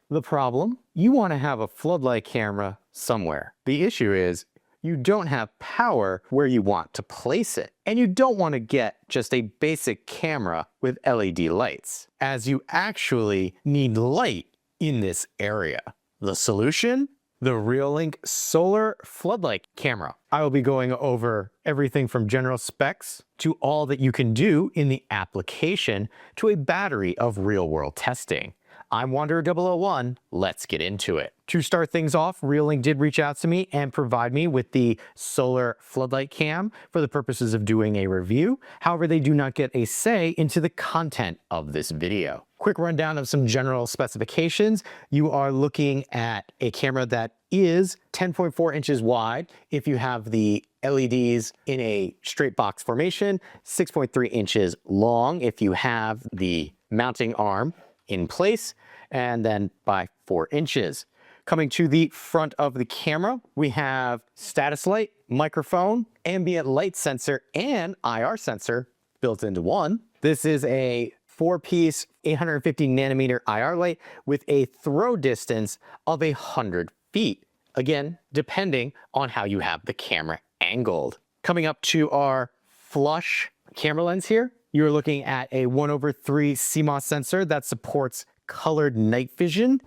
The problem? You want to have a floodlight camera somewhere. The issue is you don't have power where you want to place it. And you don't want to get just a basic camera with LED lights, as you actually need light in this area. The solution? The Reolink Solar Floodlight Camera. I will be going over everything from general specs to all that you can do in the application to a battery of real-world testing. I'm Wanderer001, let's get into it. To start things off, Reolink did reach out to me and provide me with the Solar Floodlight Cam for the purposes of doing a review. However, they do not get a say into the content of this video. Quick rundown of some general specifications. You are looking at a camera that is 10.4 inches wide if you have the LEDs in a straight box formation, 6.3 inches long if you have the mounting arm in place, and then by 4 inches. Coming to the front of the camera, we have status light, microphone, ambient light sensor, and IR sensor built into one. This is a 4-piece 850 nanometer IR light with a throw distance of 100 feet. Again, depending on how you have the camera angled. Coming up to our flush camera lens here, you're looking at a 1/3 CMOS sensor that supports colored night vision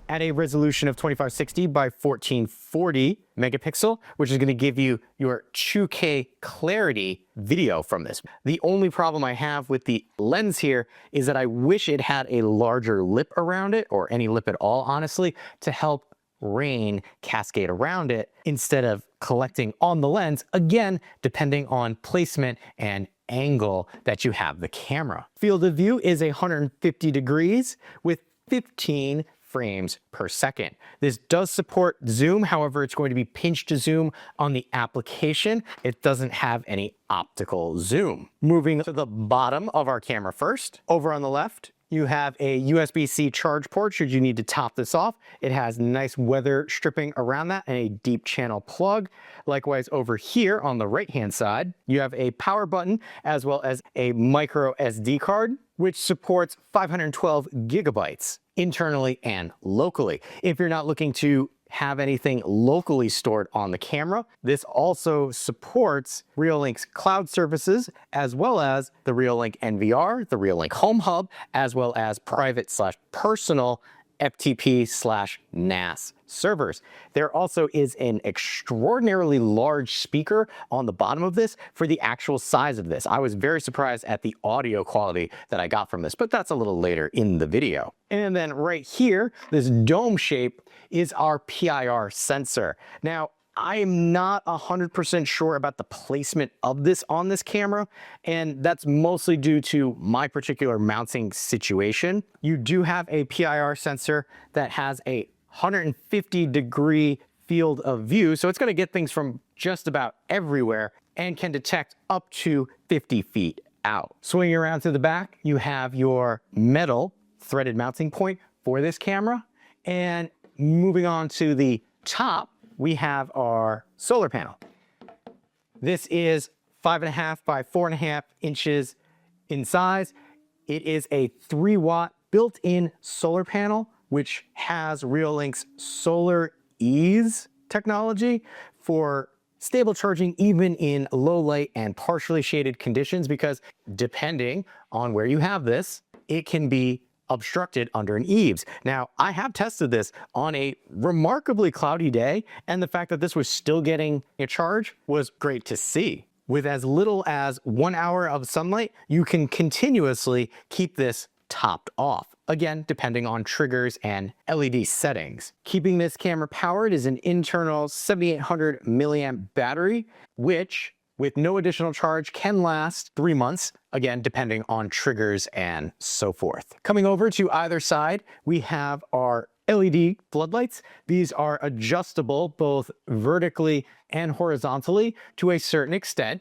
at a resolution of 2560 by 1440 megapixel, which is going to give you your 2K clarity video from this. The only problem I have with the lens here is that I wish it had a larger lip around it, or any lip at all, honestly, to help rain cascade around it instead of collecting on the lens, again, depending on placement and angle that you have the camera. Field of view is 150 degrees with 15 frames per second. This does support zoom, however, it's going to be pinch to zoom on the application. It doesn't have any optical zoom. Moving to the bottom of our camera first, over on the left, you have a USB-C charge port should you need to top this off. It has nice weather stripping around that and a deep channel plug. Likewise, over here on the right-hand side, you have a power button as well as a micro SD card, which supports 512 gigabytes internally and locally. If you're not looking to have anything locally stored on the camera, this also supports Reolink's cloud services, as well as the Reolink NVR, the Reolink Home Hub, as well as private/personal FTP/NAS servers. There also is an extraordinarily large speaker on the bottom of this for the actual size of this. I was very surprised at the audio quality that I got from this, but that's a little later in the video. And then right here, this dome shape is our PIR sensor. Now, I am not 100% sure about the placement of this on this camera, and that's mostly due to my particular mounting situation. You do have a PIR sensor that has a 150 degree field of view, so it's going to get things from just about everywhere and can detect up to 50 feet out. Swinging around to the back, you have your metal threaded mounting point for this camera, and moving on to the top, we have our solar panel. This is 5.5 by 4.5 inches in size. It is a 3-watt built-in solar panel, which has Reolink's Solar Ease technology for stable charging even in low light and partially shaded conditions, because depending on where you have this, it can be obstructed under an eaves. Now, I have tested this on a remarkably cloudy day, and the fact that this was still getting a charge was great to see. With as little as 1 hour of sunlight, you can continuously keep this topped off. Again, depending on triggers and LED settings. Keeping this camera powered is an internal 7800 milliamp battery, which with no additional charge can last 3 months, again, depending on triggers and so forth. Coming over to either side, we have our LED floodlights. These are adjustable both vertically and horizontally to a certain extent,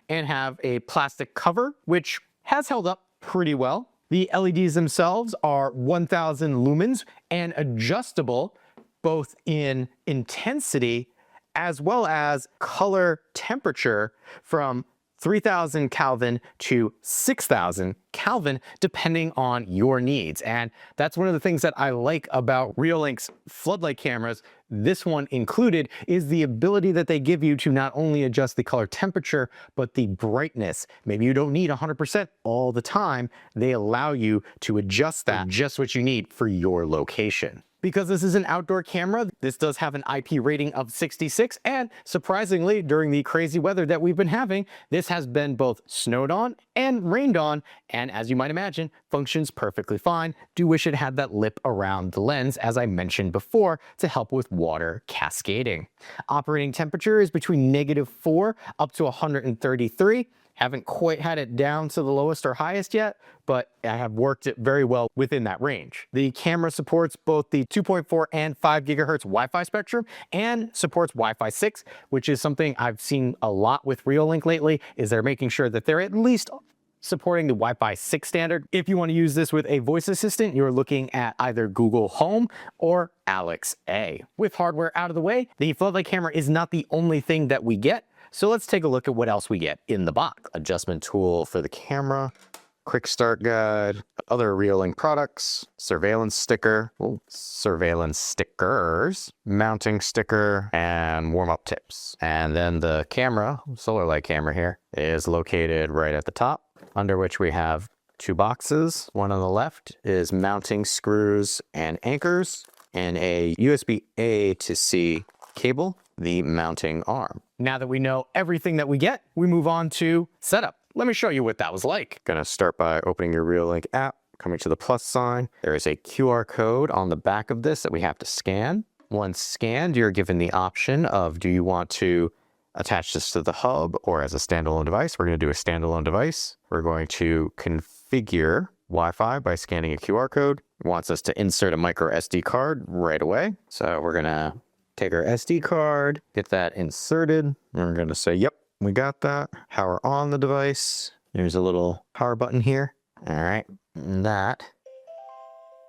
and have a plastic cover, which has held up pretty well. The LEDs themselves are 1000 lumens and adjustable both in intensity as well as color temperature from 3,000 Kelvin to 6,000 Kelvin, depending on your needs. And that's one of the things that I like about Reolink's floodlight cameras, this one included, is the ability that they give you to not only adjust the color temperature, but the brightness. Maybe you don't need 100% all the time. They allow you to adjust that just what you need for your location. Because this is an outdoor camera, this does have an IP rating of 66, and surprisingly, during the crazy weather that we've been having, this has been both snowed on and rained on, and as you might imagine, functions perfectly fine. Do wish it had that lip around the lens, as I mentioned before, to help with water cascading. Operating temperature is between -4 up to 133. Haven't quite had it down to the lowest or highest yet, but I have worked it very well within that range. The camera supports both the 2.4 and 5 gigahertz Wi-Fi spectrum and supports Wi-Fi 6, which is something I've seen a lot with Reolink lately, is they're making sure that they're at least supporting the Wi-Fi 6 standard. If you want to use this with a voice assistant, you're looking at either Google Home or Alexa. With hardware out of the way, the floodlight camera is not the only thing that we get. So let's take a look at what else we get in the box. Adjustment tool for the camera, quick start guide, other Reolink products, surveillance sticker, surveillance stickers, mounting sticker, and warm-up tips. And then the camera, solar light camera here, is located right at the top, under which we have 2 boxes. One on the left is mounting screws and anchors, and a USB-A to C cable, the mounting arm. Now that we know everything that we get, we move on to setup. Let me show you what that was like. Gonna start by opening your Reolink app, coming to the plus sign. There is a QR code on the back of this that we have to scan. Once scanned, you're given the option of, do you want to attach this to the hub or as a standalone device? We're gonna do a standalone device. We're going to configure Wi-Fi by scanning a QR code. It wants us to insert a micro SD card right away. So we're gonna take our SD card, get that inserted, and we're going to say, yep, we got that. Power on the device. There's a little power button here. All right, and that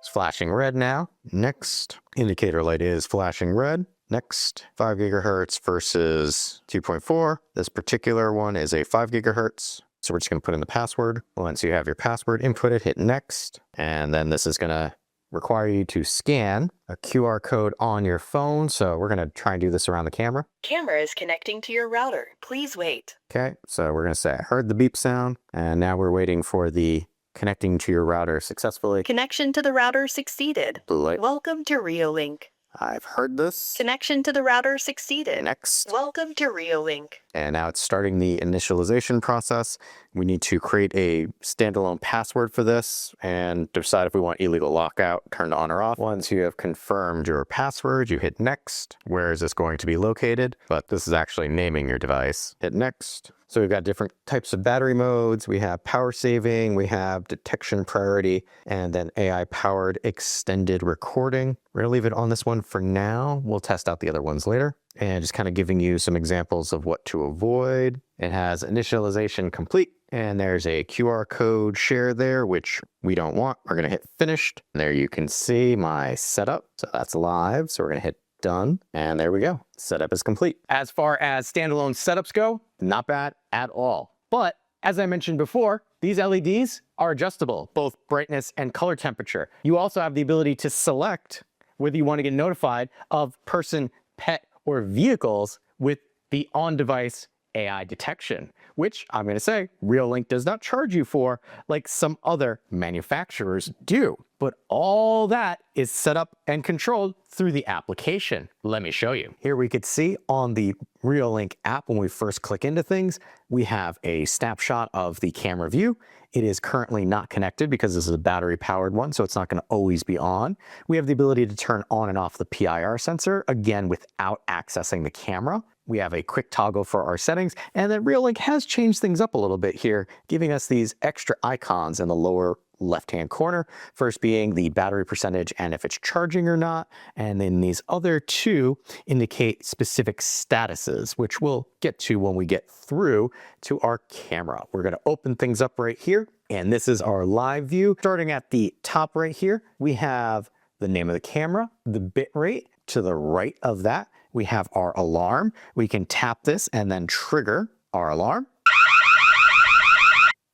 is flashing red now. Next, indicator light is flashing red. Next, 5 gigahertz versus 2.4. This particular one is a 5 gigahertz. So we're just going to put in the password. Once you have your password inputted, hit next. And then this is going to require you to scan a QR code on your phone. So we're going to try and do this around the camera. Camera is connecting to your router. Please wait. Okay, so we're going to say, I heard the beep sound, and now we're waiting for the connecting to your router successfully. Connection to the router succeeded. Blue light. Welcome to Reolink. I've heard this. Connection to the router succeeded. Next. Welcome to Reolink. And now it's starting the initialization process. We need to create a standalone password for this and decide if we want illegal lockout turned on or off. Once you have confirmed your password, you hit next. Where is this going to be located? But this is actually naming your device. Hit next. So we've got different types of battery modes. We have power saving, we have detection priority, and then AI powered extended recording. We're gonna leave it on this one for now. We'll test out the other ones later. And just kind of giving you some examples of what to avoid. It has initialization complete, and there's a QR code share there, which we don't want. We're gonna hit finished. And there you can see my setup. So that's live. So we're gonna hit done, and there we go. Setup is complete. As far as standalone setups go, not bad at all. But as I mentioned before, these LEDs are adjustable, both brightness and color temperature. You also have the ability to select whether you want to get notified of person, pet, or vehicles with the on-device AI detection, which I'm going to say Reolink does not charge you for like some other manufacturers do. But all that is set up and controlled through the application. Let me show you. Here we could see on the Reolink app, when we first click into things, we have a snapshot of the camera view. It is currently not connected because this is a battery powered one, so it's not going to always be on. We have the ability to turn on and off the PIR sensor, again, without accessing the camera. We have a quick toggle for our settings, and then Reolink has changed things up a little bit here, giving us these extra icons in the lower left-hand corner, first being the battery percentage and if it's charging or not, and then these other two indicate specific statuses, which we'll get to when we get through to our camera. We're going to open things up right here, and this is our live view. Starting at the top right here, we have the name of the camera, the bit rate. To the right of that, we have our alarm. We can tap this and then trigger our alarm.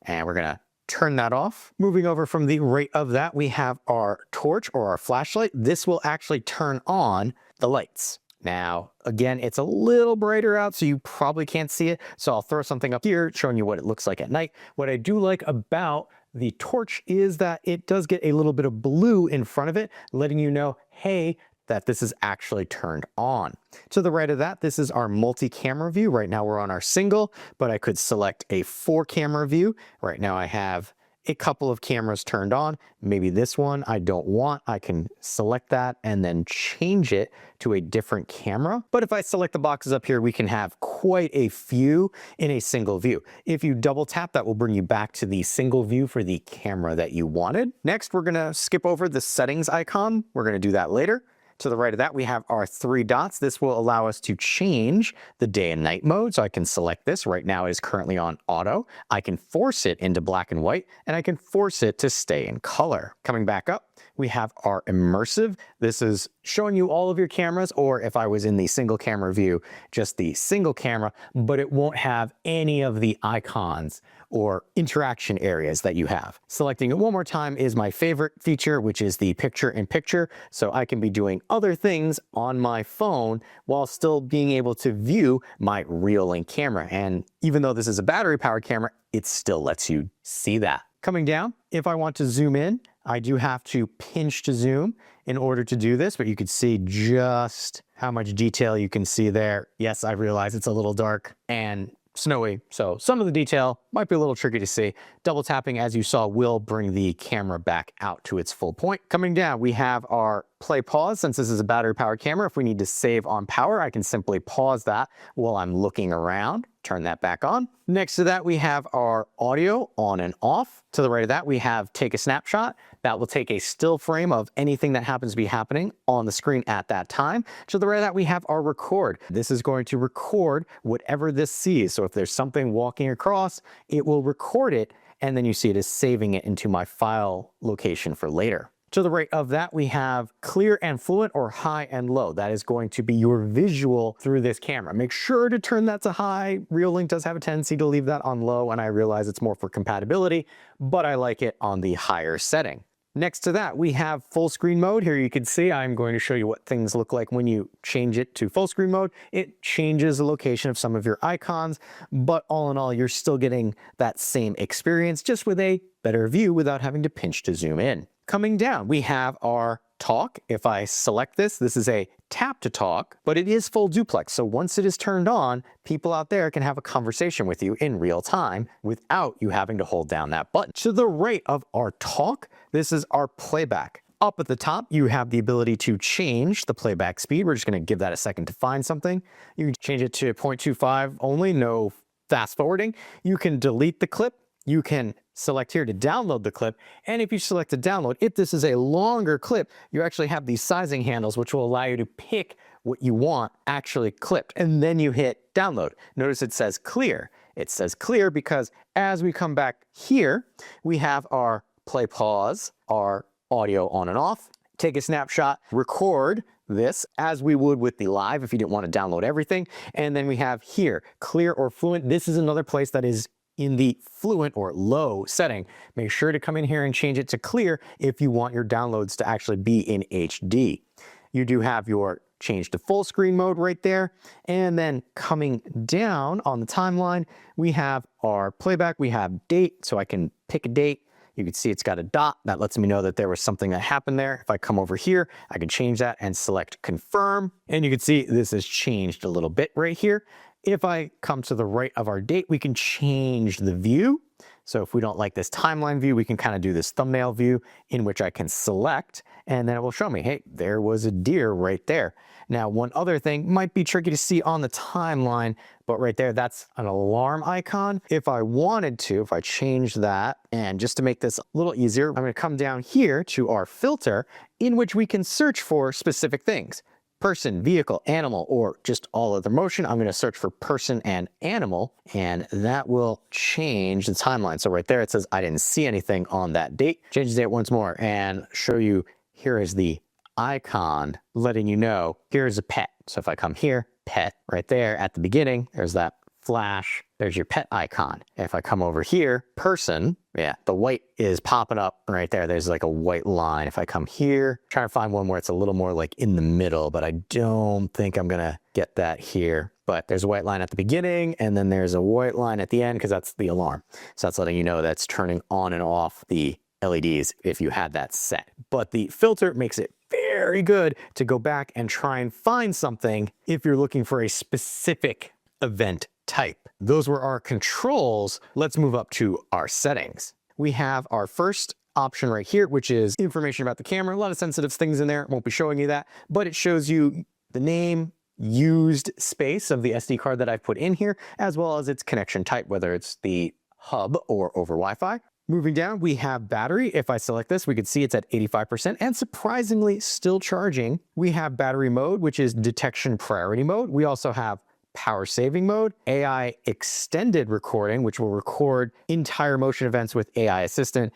And we're gonna turn that off. Moving over from the right of that, we have our torch or our flashlight. This will actually turn on the lights. Now, again, it's a little brighter out, so you probably can't see it. So I'll throw something up here showing you what it looks like at night. What I do like about the torch is that it does get a little bit of blue in front of it, letting you know, hey, that this is actually turned on. To the right of that, this is our multi-camera view. Right now we're on our single, but I could select a 4-camera view. Right now I have a couple of cameras turned on. Maybe this one I don't want. I can select that and then change it to a different camera. But if I select the boxes up here, we can have quite a few in a single view. If you double tap, that will bring you back to the single view for the camera that you wanted. Next, we're gonna skip over the settings icon. We're gonna do that later. To the right of that, we have our 3 dots. This will allow us to change the day and night mode. So I can select this. Right now it is currently on auto. I can force it into black and white, and I can force it to stay in color. Coming back up, we have our immersive. This is showing you all of your cameras, or if I was in the single camera view, just the single camera, but it won't have any of the icons or interaction areas that you have. Selecting it one more time is my favorite feature, which is the picture-in-picture. So I can be doing other things on my phone while still being able to view my Reolink camera. And even though this is a battery-powered camera, it still lets you see that. Coming down, if I want to zoom in, I do have to pinch to zoom in order to do this, but you can see just how much detail you can see there. Yes, I realize it's a little dark and snowy, so some of the detail might be a little tricky to see. Double tapping, as you saw, will bring the camera back out to its full point. Coming down, we have our play pause. Since this is a battery powered camera, if we need to save on power, I can simply pause that while I'm looking around. Turn that back on. Next to that, we have our audio on and off. To the right of that, we have take a snapshot. That will take a still frame of anything that happens to be happening on the screen at that time. To the right of that, we have our record. This is going to record whatever this sees. So if there's something walking across, it will record it, and then you see it is saving it into my file location for later. To the right of that, we have clear and fluent, or high and low. That is going to be your visual through this camera. Make sure to turn that to high. Reolink does have a tendency to leave that on low, and I realize it's more for compatibility, but I like it on the higher setting. Next to that, we have full screen mode. Here you can see I'm going to show you what things look like when you change it to full screen mode. It changes the location of some of your icons, but all in all, you're still getting that same experience, just with a better view without having to pinch to zoom in. Coming down, we have our talk. If I select this, this is a tap to talk, but it is full duplex. So once it is turned on, people out there can have a conversation with you in real time without you having to hold down that button. To the right of our talk, this is our playback. Up at the top, you have the ability to change the playback speed. We're just going to give that a second to find something. You can change it to 0.25 only, no fast forwarding. You can delete the clip. You can select here to download the clip. And if you select to download, if this is a longer clip, you actually have these sizing handles, which will allow you to pick what you want actually clipped. And then you hit download. Notice it says clear. It says clear because as we come back here, we have our play pause, our audio on and off, take a snapshot, record this as we would with the live if you didn't want to download everything. And then we have here, clear or fluent. This is another place that is in the fluent or low setting. Make sure to come in here and change it to clear if you want your downloads to actually be in HD. You do have your change to full screen mode right there. And then coming down on the timeline, we have our playback, we have date, so I can pick a date. You can see it's got a dot. That lets me know that there was something that happened there. If I come over here, I can change that and select confirm. And you can see this has changed a little bit right here. If I come to the right of our date, we can change the view. So if we don't like this timeline view, we can kind of do this thumbnail view in which I can select, and then it will show me, hey, there was a deer right there. Now, one other thing might be tricky to see on the timeline, but right there, that's an alarm icon. If I wanted to, if I change that, and just to make this a little easier, I'm going to come down here to our filter in which we can search for specific things. Person, vehicle, animal, or just all other motion. I'm going to search for person and animal, and that will change the timeline. So right there, it says I didn't see anything on that date. Change the date once more and show you, here is the icon letting you know, here's a pet. So if I come here, pet, right there at the beginning, there's that flash. there's your pet icon. If I come over here, person, yeah, the white is popping up right there. There's like a white line. If I come here, try to find one where it's a little more like in the middle, but I don't think I'm gonna get that here. But there's a white line at the beginning, and then there's a white line at the end because that's the alarm. So that's letting you know that's turning on and off the LEDs if you had that set. But the filter makes it very good to go back and try and find something if you're looking for a specific event type. Those were our controls. Let's move up to our settings. We have our first option right here, which is information about the camera. A lot of sensitive things in there. Won't be showing you that, but it shows you the name, used space of the SD card that I've put in here, as well as its connection type, whether it's the hub or over Wi-Fi. Moving down, we have battery. If I select this, we can see it's at 85% and surprisingly still charging. We have battery mode, which is detection priority mode. We also have power saving mode, AI extended recording, which will record entire motion events with AI assistant,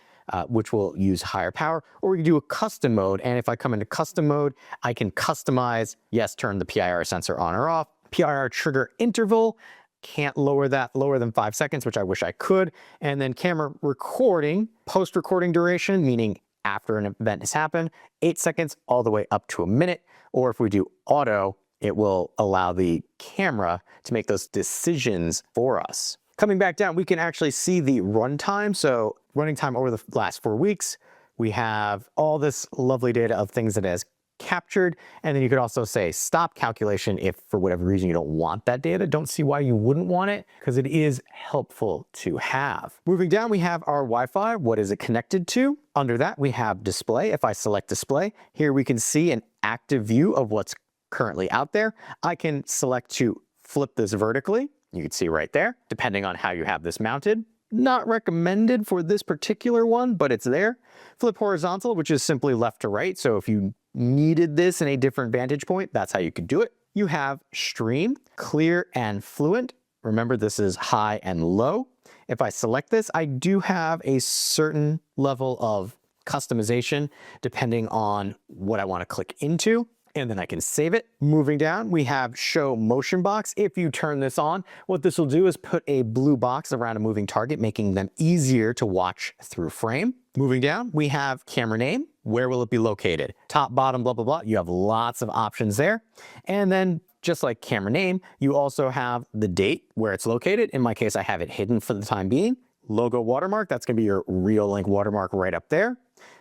which will use higher power, or we can do a custom mode. And if I come into custom mode, I can customize, yes, turn the PIR sensor on or off, PIR trigger interval, can't lower that lower than 5 seconds, which I wish I could. And then camera recording, post-recording duration, meaning after an event has happened, 8 seconds all the way up to a minute. Or if we do auto, it will allow the camera to make those decisions for us. Coming back down, we can actually see the runtime. So running time over the last 4 weeks, we have all this lovely data of things that it has captured. And then you could also say stop calculation if for whatever reason you don't want that data. Don't see why you wouldn't want it because it is helpful to have. Moving down, we have our Wi-Fi. What is it connected to? Under that, we have display. If I select display, here we can see an active view of what's currently out there. I can select to flip this vertically. You can see right there, depending on how you have this mounted. Not recommended for this particular one, but it's there. Flip horizontal, which is simply left to right. So if you needed this in a different vantage point, that's how you could do it. You have stream, clear and fluent. Remember, this is high and low. If I select this, I do have a certain level of customization depending on what I want to click into. And then I can save it. Moving down, we have show motion box. If you turn this on, what this will do is put a blue box around a moving target, making them easier to watch through frame. Moving down, we have camera name. Where will it be located? Top, bottom, blah, blah, blah. You have lots of options there. And then just like camera name, you also have the date where it's located. In my case, I have it hidden for the time being. Logo watermark, that's gonna be your Reolink watermark right up there.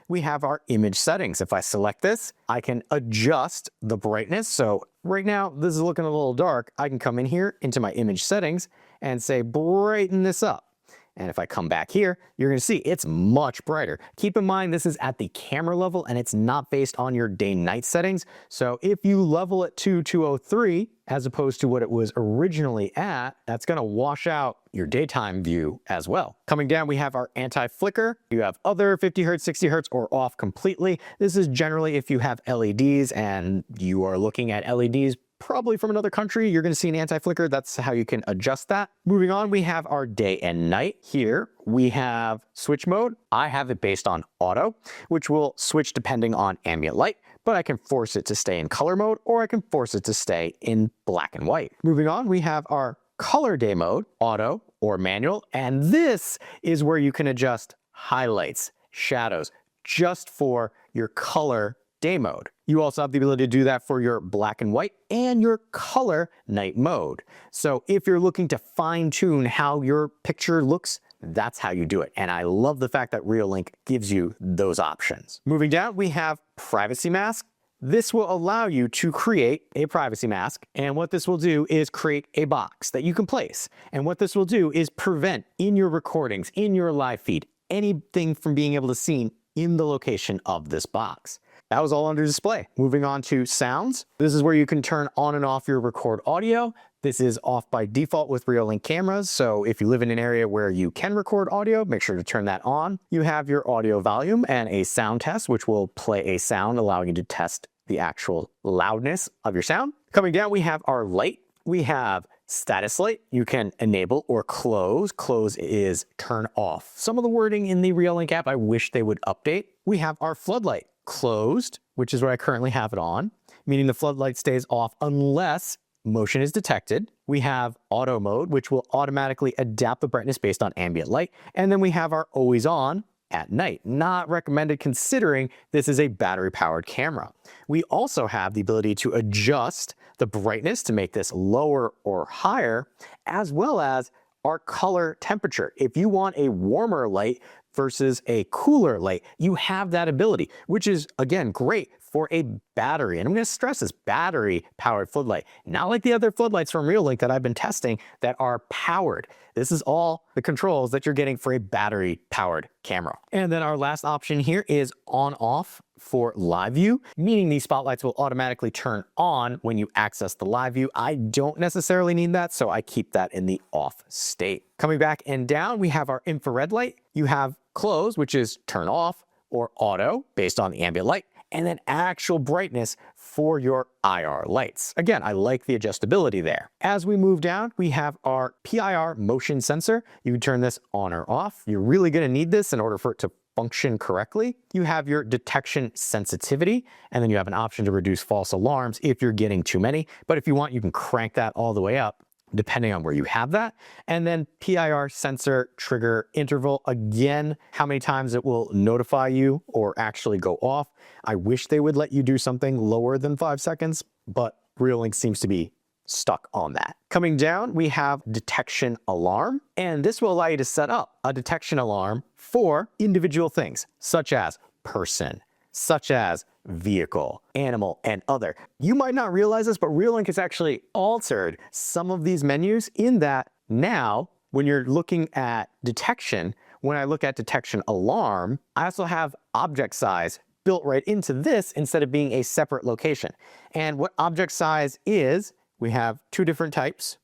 We have our image settings. If I select this, I can adjust the brightness. So right now, this is looking a little dark. I can come in here into my image settings and say, brighten this up. And if I come back here, you're gonna see it's much brighter. Keep in mind, this is at the camera level and it's not based on your day-night settings. So if you level it to 203, as opposed to what it was originally at, that's gonna wash out your daytime view as well. Coming down, we have our anti-flicker. You have other 50 hertz, 60 hertz, or off completely. This is generally if you have LEDs and you are looking at LEDs probably from another country, you're gonna see an anti-flicker. That's how you can adjust that. Moving on, we have our day and night. Here, we have switch mode. I have it based on auto, which will switch depending on ambient light, but I can force it to stay in color mode, or I can force it to stay in black and white. Moving on, we have our color day mode, auto or manual, and this is where you can adjust highlights, shadows, just for your color day mode. You also have the ability to do that for your black and white and your color night mode. So if you're looking to fine tune how your picture looks, that's how you do it. And I love the fact that Reolink gives you those options. Moving down, we have privacy mask. This will allow you to create a privacy mask. And what this will do is create a box that you can place. And what this will do is prevent in your recordings, in your live feed, anything from being able to be seen in the location of this box. That was all under display. Moving on to sounds. This is where you can turn on and off your record audio. This is off by default with Reolink cameras. So if you live in an area where you can record audio, make sure to turn that on. You have your audio volume and a sound test, which will play a sound, allowing you to test the actual loudness of your sound. Coming down, we have our light. We have status light. You can enable or close. Close is turn off. Some of the wording in the Reolink app, I wish they would update. We have our floodlight. Closed, which is where I currently have it on, meaning the floodlight stays off unless motion is detected. We have auto mode, which will automatically adapt the brightness based on ambient light. And then we have our always on at night. Not recommended considering this is a battery powered camera. We also have the ability to adjust the brightness to make this lower or higher, as well as our color temperature. If you want a warmer light versus a cooler light, you have that ability, which is again great for a battery. And I'm going to stress this, battery powered floodlight, not like the other floodlights from Reolink that I've been testing that are powered. This is all the controls that you're getting for a battery powered camera. And then our last option here is on off for live view, meaning these spotlights will automatically turn on when you access the live view. I don't necessarily need that, so I keep that in the off state. Coming back and down, we have our infrared light. You have close, which is turn off, or auto based on the ambient light, and then actual brightness for your IR lights. Again, I like the adjustability there. As we move down, we have our PIR motion sensor. You can turn this on or off. You're really gonna need this in order for it to function correctly. You have your detection sensitivity, and then you have an option to reduce false alarms if you're getting too many. But if you want, you can crank that all the way up, depending on where you have that. And then PIR sensor trigger interval, again, how many times it will notify you or actually go off. I wish they would let you do something lower than 5 seconds, but Reolink seems to be stuck on that. Coming down, we have detection alarm, and this will allow you to set up a detection alarm for individual things, such as person, such as vehicle, animal, and other. You might not realize this, but Reolink has actually altered some of these menus in that now, when you're looking at detection, when I look at detection alarm, I also have object size built right into this instead of being a separate location. And what object size is, we have two different types.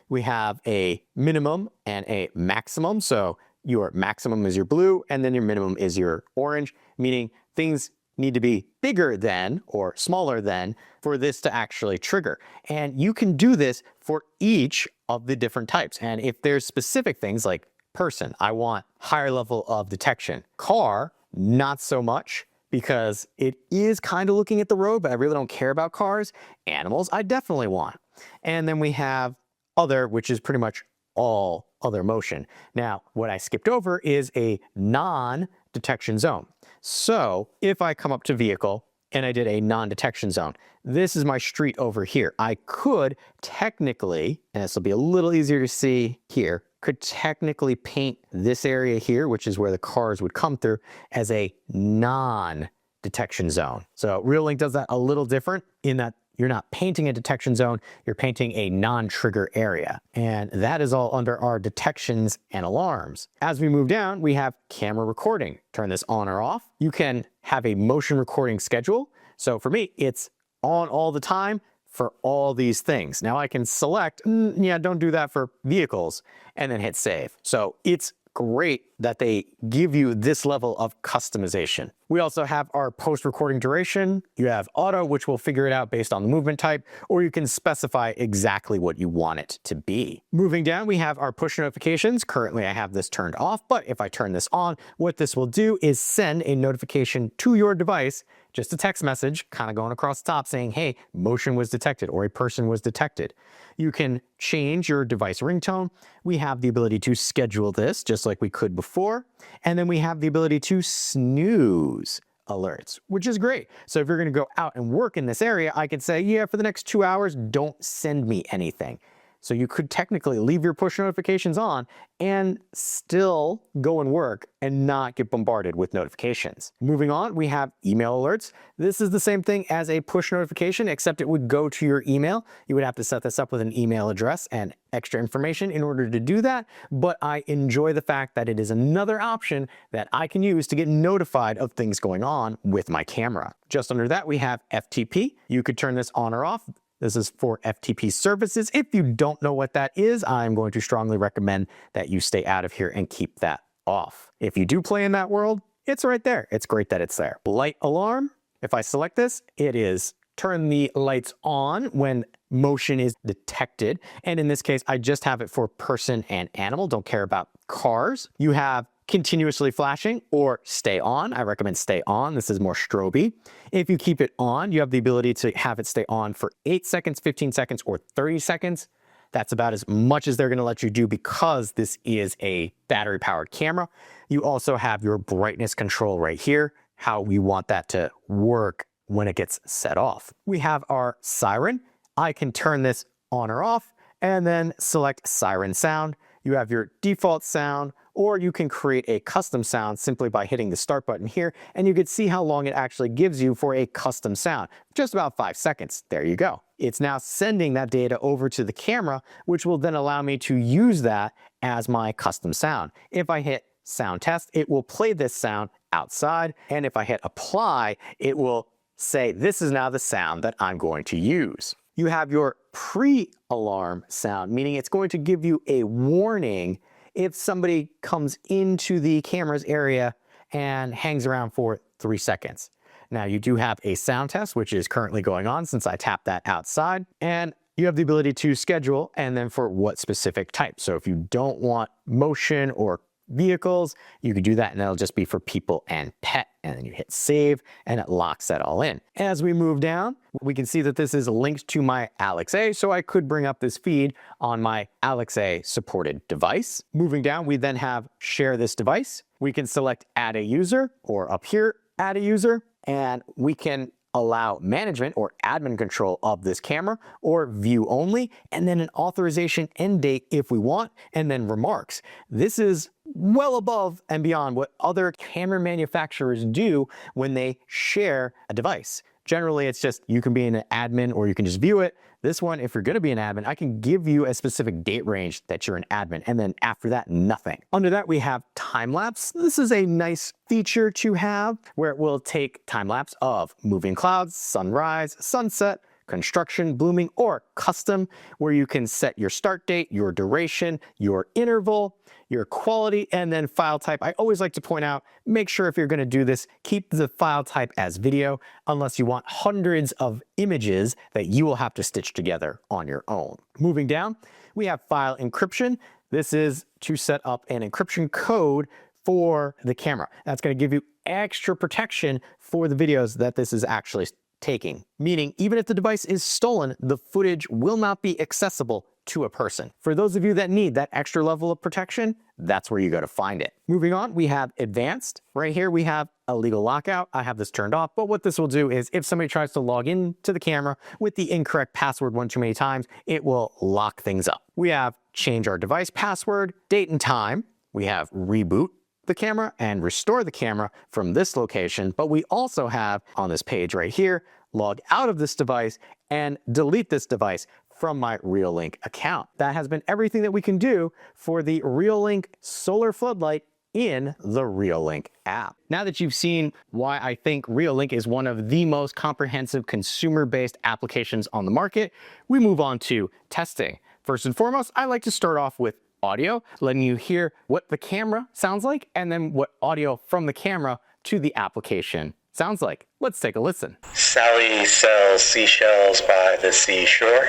We have a minimum and a maximum. So your maximum is your blue, and then your minimum is your orange, meaning things need to be bigger than or smaller than for this to actually trigger. And you can do this for each of the different types. And if there's specific things like person, I want higher level of detection. Car, not so much, because it is kind of looking at the road, but I really don't care about cars. Animals, I definitely want. And then we have other, which is pretty much all other motion. Now, what I skipped over is a non-detection zone. So if I come up to vehicle and I did a non-detection zone, this is my street over here. I could technically, and this will be a little easier to see here, could technically paint this area here, which is where the cars would come through, as a non-detection zone. So Reolink does that a little different in that you're not painting a detection zone, you're painting a non-trigger area. And that is all under our detections and alarms. As we move down, we have camera recording. Turn this on or off. You can have a motion recording schedule. So for me, it's on all the time for all these things. Now I can select, yeah, don't do that for vehicles, and then hit save. So it's great that they give you this level of customization. We also have our post-recording duration. You have auto, which will figure it out based on the movement type, or you can specify exactly what you want it to be. Moving down, we have our push notifications. Currently, I have this turned off, but if I turn this on, what this will do is send a notification to your device, just a text message kind of going across the top saying, hey, motion was detected or a person was detected. You can change your device ringtone. We have the ability to schedule this just like we could before. And then we have the ability to snooze alerts, which is great. So if you're going to go out and work in this area, I could say, yeah, for the next 2 hours, don't send me anything. So you could technically leave your push notifications on and still go and work and not get bombarded with notifications. Moving on, we have email alerts. This is the same thing as a push notification, except it would go to your email. You would have to set this up with an email address and extra information in order to do that. But I enjoy the fact that it is another option that I can use to get notified of things going on with my camera. Just under that, we have FTP. You could turn this on or off. This is for FTP services. If you don't know what that is, I'm going to strongly recommend that you stay out of here and keep that off. If you do play in that world, it's right there. It's great that it's there. Light alarm. If I select this, it is turn the lights on when motion is detected. And in this case, I just have it for person and animal. Don't care about cars. You have continuously flashing or stay on. I recommend stay on. This is more strobe-y. If you keep it on, you have the ability to have it stay on for 8 seconds, 15 seconds, or 30 seconds. That's about as much as they're going to let you do because this is a battery-powered camera. You also have your brightness control right here, how we want that to work when it gets set off. We have our siren. I can turn this on or off and then select siren sound. You have your default sound, or you can create a custom sound simply by hitting the start button here, and you can see how long it actually gives you for a custom sound. Just about 5 seconds. There you go. It's now sending that data over to the camera, which will then allow me to use that as my custom sound. If I hit sound test, it will play this sound outside, and if I hit apply, it will say this is now the sound that I'm going to use. You have your pre-alarm sound, meaning it's going to give you a warning if somebody comes into the camera's area and hangs around for 3 seconds. Now you do have a sound test, which is currently going on since I tapped that outside, and you have the ability to schedule and then for what specific type. So if you don't want motion or vehicles, you could do that and that'll just be for people and pet, and then you hit save and it locks that all in. As we move down, we can see that this is linked to my Alex A, so I could bring up this feed on my Alex A supported device. Moving down, we then have share this device. We can select add a user, or up here, add a user, and we can allow management or admin control of this camera, or view only, and then an authorization end date if we want, and then remarks. This is well above and beyond what other camera manufacturers do when they share a device. Generally, it's just you can be an admin or you can just view it. This one, if you're going to be an admin, I can give you a specific date range that you're an admin, and then after that, nothing. Under that, we have time lapse. This is a nice feature to have where it will take time lapse of moving clouds, sunrise, sunset, construction, blooming, or custom, where you can set your start date, your duration, your interval, your quality, and then file type. I always like to point out, make sure if you're going to do this, keep the file type as video, unless you want hundreds of images that you will have to stitch together on your own. Moving down, we have file encryption. This is to set up an encryption code for the camera. That's going to give you extra protection for the videos that this is actually taking, meaning even if the device is stolen, the footage will not be accessible to a person. For those of you that need that extra level of protection, that's where you go to find it. Moving on, we have advanced. Right here, we have illegal lockout. I have this turned off, but what this will do is if somebody tries to log into the camera with the incorrect password one too many times, it will lock things up. We have change our device password, date and time. We have reboot the camera and restore the camera from this location, but we also have on this page right here, log out of this device and delete this device from my Reolink account. That has been everything that we can do for the Reolink Solar Floodlight in the Reolink app. Now that you've seen why I think Reolink is one of the most comprehensive consumer-based applications on the market, we move on to testing. First and foremost, I like to start off with audio, letting you hear what the camera sounds like and then what audio from the camera to the application sounds like. Let's take a listen. Sally sells seashells by the seashore.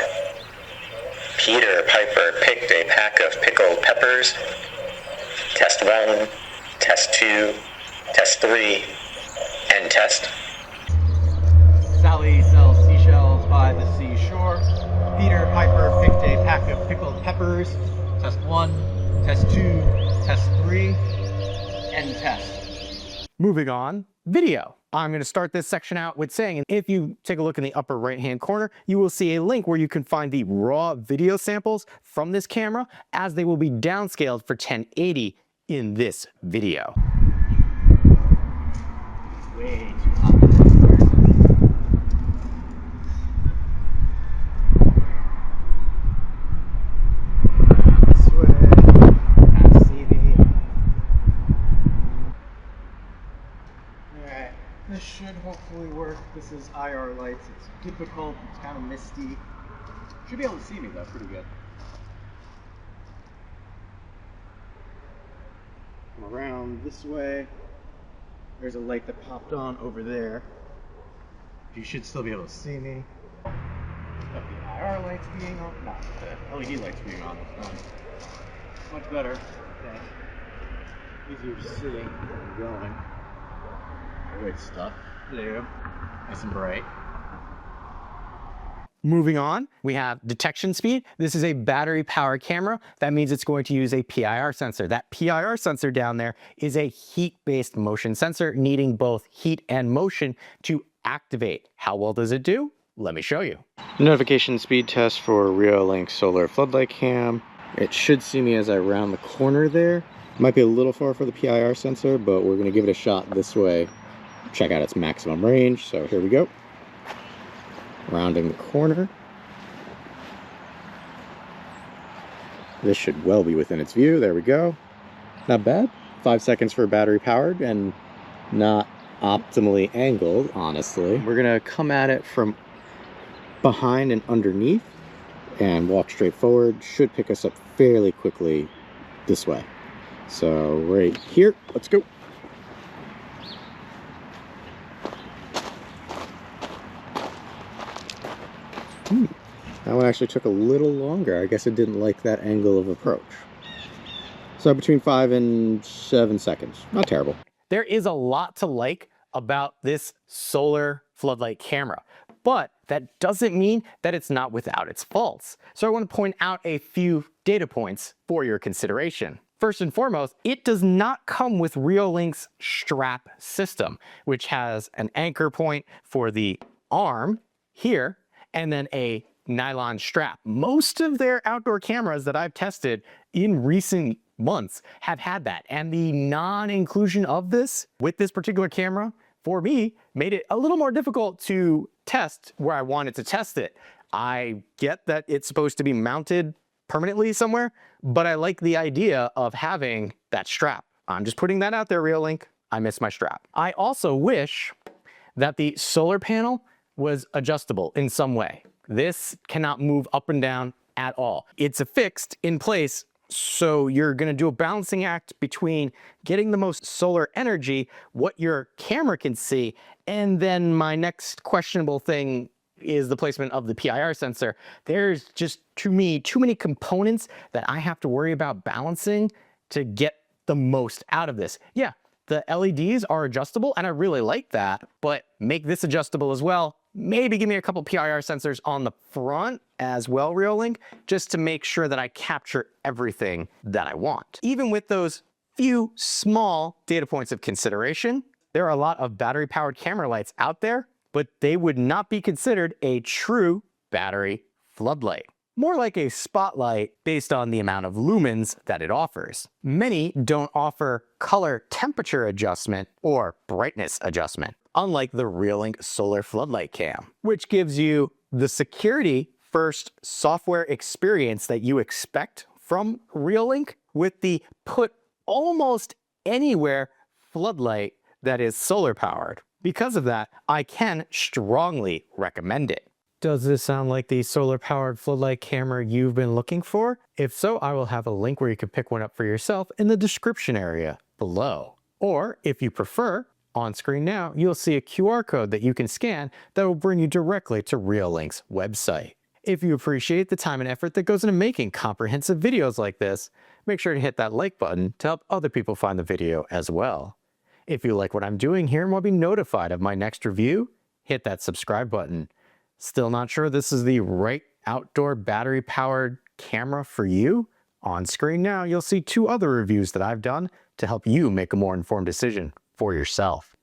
Peter Piper picked a pack of pickled peppers. Test 1, test 2, test 3, and test. Sally sells seashells by the seashore. Peter Piper picked a pack of pickled peppers. Test 1, test 2, test 3, and test. Moving on, video. I'm going to start this section out with saying, if you take a look in the upper right-hand corner, you will see a link where you can find the raw video samples from this camera as they will be downscaled for 1080 in this video. Way too hot. This should hopefully work. This is IR lights. It's difficult. It's kind of misty. Should be able to see me though, pretty good. Come around this way. There's a light that popped on over there. You should still be able to see me. But the IR lights being on, not the LED lights being on. Much better. Okay. easier to see when you're going. Good stuff. There you go. Nice and bright. Moving on, we have detection speed. This is a battery powered camera. That means it's going to use a PIR sensor. That PIR sensor down there is a heat-based motion sensor needing both heat and motion to activate. How well does it do? Let me show you. Notification speed test for Reolink Solar Floodlight Cam. It should see me as I round the corner there. Might be a little far for the PIR sensor, but we're gonna give it a shot this way. Check out its maximum range. So here we go. Rounding the corner. This should well be within its view. There we go. Not bad. 5 seconds for battery powered and not optimally angled, honestly. We're gonna come at it from behind and underneath and walk straight forward. Should pick us up fairly quickly this way. So right here, let's go. That one actually took a little longer. I guess it didn't like that angle of approach. So between 5 and 7 seconds. Not terrible. There is a lot to like about this solar floodlight camera, but that doesn't mean that it's not without its faults. So I want to point out a few data points for your consideration. First and foremost, it does not come with Reolink's strap system, which has an anchor point for the arm here, and then a nylon strap. Most of their outdoor cameras that I've tested in recent months have had that, and the non-inclusion of this with this particular camera for me made it a little more difficult to test where I wanted to test it. I get that it's supposed to be mounted permanently somewhere, but I like the idea of having that strap. I'm just putting that out there, Reolink. I miss my strap. I also wish that the solar panel was adjustable in some way. This cannot move up and down at all. It's affixed in place, so you're gonna do a balancing act between getting the most solar energy, what your camera can see, and then my next questionable thing is the placement of the PIR sensor. There's just, to me, too many components that I have to worry about balancing to get the most out of this. Yeah, the LEDs are adjustable, and I really like that, but make this adjustable as well. Maybe give me a couple PIR sensors on the front as well, Reolink, just to make sure that I capture everything that I want. Even with those few small data points of consideration, there are a lot of battery-powered camera lights out there, but they would not be considered a true battery floodlight. More like a spotlight based on the amount of lumens that it offers. Many don't offer color temperature adjustment or brightness adjustment, unlike the Reolink Solar Floodlight Cam, which gives you the security first software experience that you expect from Reolink with the put almost anywhere floodlight that is solar powered. Because of that, I can strongly recommend it. Does this sound like the solar powered floodlight camera you've been looking for? If so, I will have a link where you can pick one up for yourself in the description area below. Or if you prefer, on screen now, you'll see a QR code that you can scan that will bring you directly to Reolink's website. If you appreciate the time and effort that goes into making comprehensive videos like this, make sure to hit that like button to help other people find the video as well. If you like what I'm doing here and want to be notified of my next review, hit that subscribe button. Still not sure this is the right outdoor battery-powered camera for you? On screen now, you'll see 2 other reviews that I've done to help you make a more informed decision for yourself.